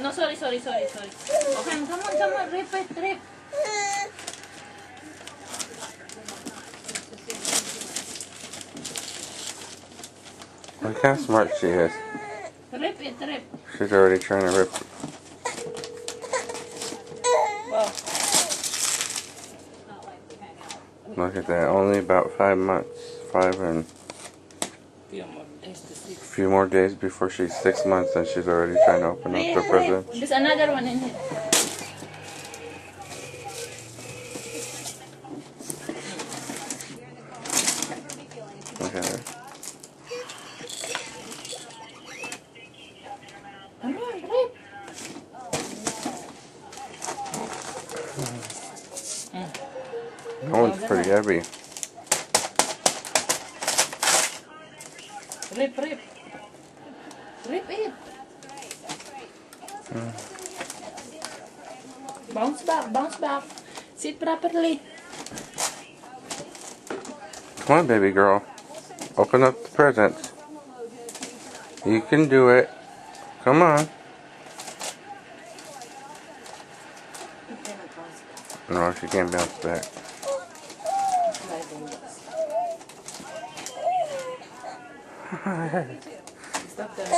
No, sorry. Okay, come on, rip it. Look how smart she is. Rip it. She's already trying to rip it. Wow. Look at that, only about 5 months. 5 and a few more days before she's 6 months, and she's already trying to open up the present. There's another one in here. Look at her. Come on, rip. That one's pretty heavy. Rip it. Bounce back. Sit properly. Come on, baby girl. Open up the presents. You can do it. Come on. No, she can't bounce back. Stop there.